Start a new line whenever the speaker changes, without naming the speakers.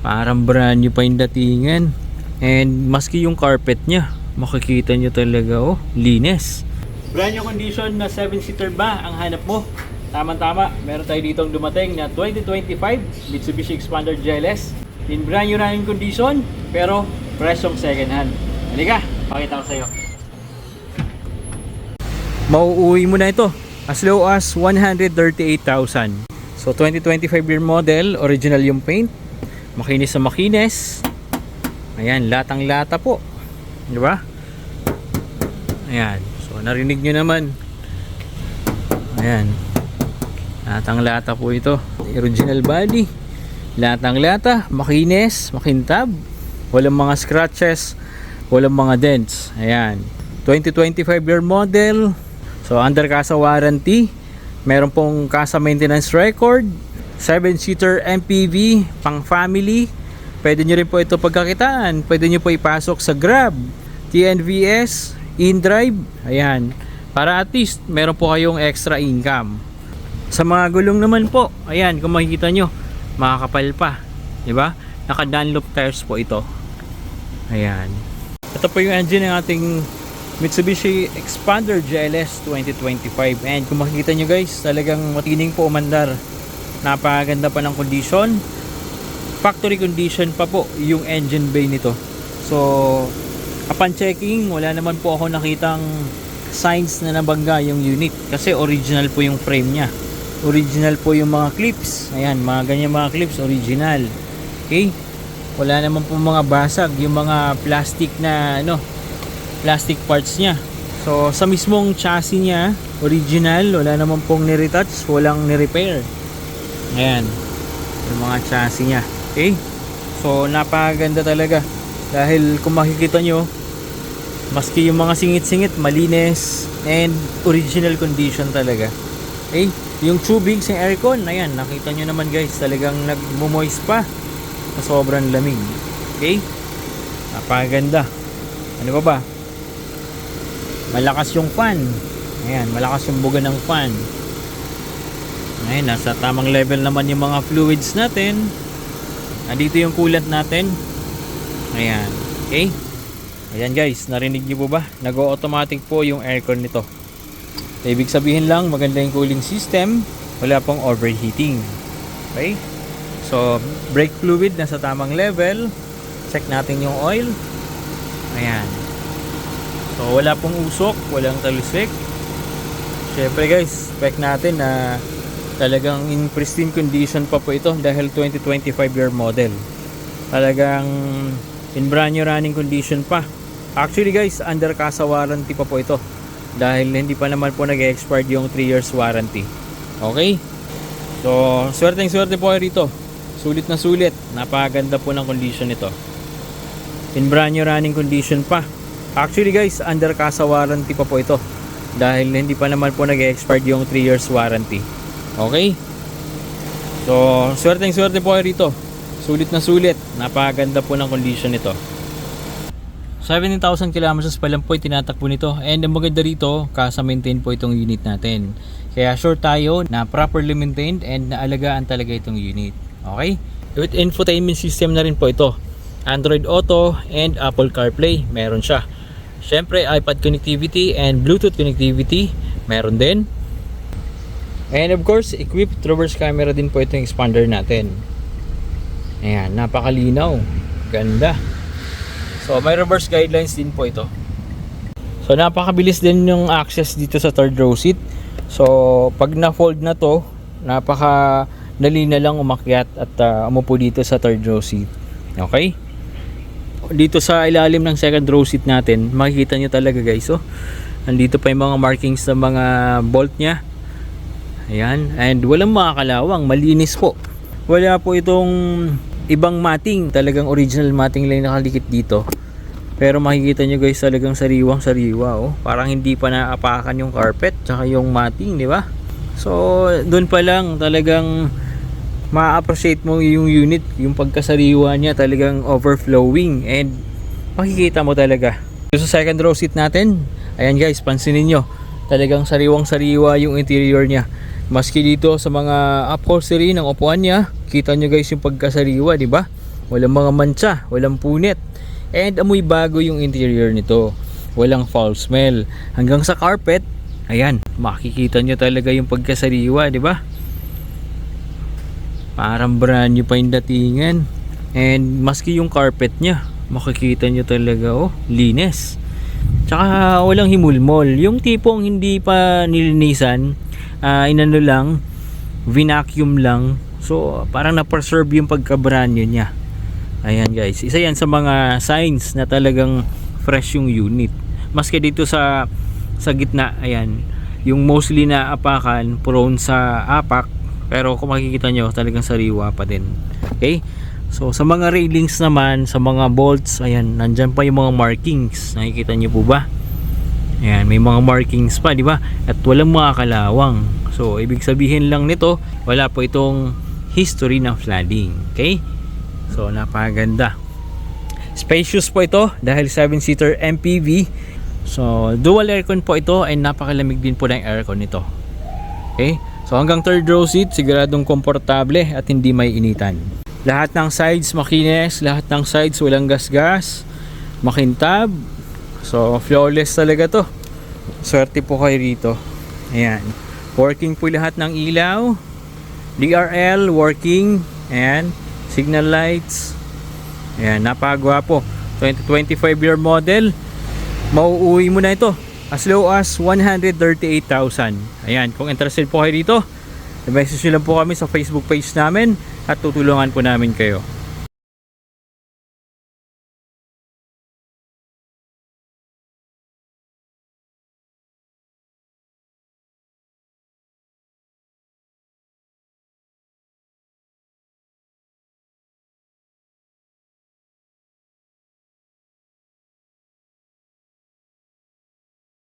Parang brand new pa yung datingan. And maski yung carpet niya, makikita nyo talaga, oh, linis. Brand new condition na 7-seater ba ang hanap mo? Tama-tama, meron tayo ditong dumating na 2025 Mitsubishi Xpander GLS. In brand new running condition, pero presyong second hand. Halika, pakita ko sa'yo. Mauuwi mo na ito as low as 138,000. So 2025 year model, original yung paint. Makinis sa makinis. Ayan, latang-lata po. Di ba? Ayan. So narinig nyo naman. Ayan. Latang-lata po ito. Original body. Latang-lata, makinis, makintab. Walang mga scratches, walang mga dents. Ayan. 2025 year model. So under casa warranty. Meron pong casa maintenance record. 7-seater MPV pang family. Pwede nyo rin po ito pagkakitaan. Pwede nyo po ipasok sa Grab, TNVS, InDrive. Ayan. Para at least meron po kayong extra income. Sa mga gulong naman po, ayan, kung makikita nyo, makakapal pa. Diba? Naka-Dunlop tires po ito. Ayan. Ito po yung engine ng ating Mitsubishi Xpander GLS 2025. And kung makikita nyo guys, talagang matining po umandar. Napakaganda pa ng condition. Factory condition pa po yung engine bay nito. So upon checking, wala naman po ako nakitang signs na nabangga yung unit. Kasi original po yung frame nya. Original po yung mga clips. Ayan, mga ganyan mga clips, original. Okay? Wala naman po mga basag, yung mga plastic na plastic parts nya. So sa mismong chassis nya, original, wala naman pong niretouch, walang nirepair. Ayan, yung mga chassis nya. Okay? So napakaganda talaga. Dahil kung makikita nyo, maski yung mga singit-singit, malinis and original condition talaga. Okay? Yung tubig sa aircon, ayan, nakita nyo naman guys, talagang nagmo-moist pa na sobrang lamig. Okay? Napakaganda. Ano pa ba? Malakas yung fan. Ayan, malakas yung buga ng fan. Ayan, nasa tamang level naman yung mga fluids natin. Nandito yung coolant natin. Ayan, okay? Ayan guys, narinig niyo po ba? Nag-automatic po yung aircon nito. Ibig sabihin lang, maganda yung cooling system. Wala pong overheating. Okay? So, brake fluid nasa tamang level. Check natin yung oil. Ayan. So, wala pong usok, walang talisik. Syempre guys, check natin na talagang in pristine condition pa po ito dahil 2025 year model. Talagang in brand new running condition pa. Actually guys, under casa warranty pa po ito dahil hindi pa naman po nag-expired yung 3 years warranty. Okay? So, swerte po kayo rito. Sulit na sulit. Napakaganda po ng condition ito. In brand new running condition pa. Actually guys, under casa warranty pa po ito dahil hindi pa naman po nag-expired yung 3 years warranty. Okay? So, swerte po kayo rito. Sulit na sulit. Napakaganda po ng condition nito. 17,000 kilometers pa lang po tinatakbo nito. And ang maganda rito, kasa-maintain po itong unit natin. Kaya sure tayo na properly maintained and naalagaan talaga itong unit. Okay? With infotainment system na rin po ito. Android Auto and Apple CarPlay. Meron siya. Syempre, iPad connectivity and Bluetooth connectivity. Meron din. And of course, equipped reverse camera din po itong expander natin. Ayan, napakalinaw. Ganda. So, may reverse guidelines din po ito. So, napakabilis din yung access dito sa third row seat. So, pag na-fold na to, napakadali na lang umakyat at umupo dito sa third row seat. Okay? Dito sa ilalim ng second row seat natin, makikita nyo talaga guys. So, nandito pa yung mga markings ng mga bolt nya. Ayan, and walang makakalawang, malinis po. Wala po itong ibang matting, talagang original matting lang nakalikit dito. Pero makikita nyo guys, talagang sariwang sariwa, oh. Parang hindi pa naapakan yung carpet tsaka yung matting, di ba? So doon pa lang talagang ma-appreciate mo yung unit, yung pagkasariwa niya, talagang overflowing, and makikita mo talaga. So, sa second row seat natin, ayan guys, pansinin nyo, talagang sariwang sariwa yung interior niya. Maski dito sa mga upholstery ng upuan niya, kita nyo guys yung pagkasariwa, di ba? walang mga mancha, walang punit. And amoy bago yung interior nito. Walang foul smell. Hanggang sa carpet, ayan, makikita nyo talaga yung pagkasariwa, di ba? Parang brand new pa yung datingan. And maski yung carpet nya, makikita nyo talaga, oh, linis. Tsaka walang himulmol. Yung tipong hindi pa nilinisan, inano lang, vinacuum lang. So parang na-preserve yung pagka-brand new nya. Ayan guys, isa yan sa mga signs na talagang fresh yung unit. Maski dito sa gitna, ayan, yung mostly na apakan, prone sa apak, pero kung makikita nyo, talagang sariwa pa din. Okay? So sa mga railings naman, sa mga bolts, ayan, nandyan pa yung mga markings. Nakikita nyo po ba? Ayan, may mga markings pa, di ba? At walang mga kalawang. So ibig sabihin lang nito, wala po itong history ng flooding. Okay? So napakaganda. Spacious po ito dahil 7-seater MPV. So dual aircon po ito, and napakalamig din po ng aircon nito. Okay? So hanggang third row seat, siguradong komportable at hindi may initan. Lahat ng sides makinis, lahat ng sides walang gasgas, makintab. So flawless talaga to. Swerte po kayo rito. Ayan. Working po lahat ng ilaw. DRL working. Ayan. Signal lights. Ayan, napakagwapo. 2025 year model. Mauuwi mo na ito as low as 138,000. Ayan, kung interested po kayo dito, i-message nyo lang po kami sa Facebook page namin at tutulungan po namin kayo.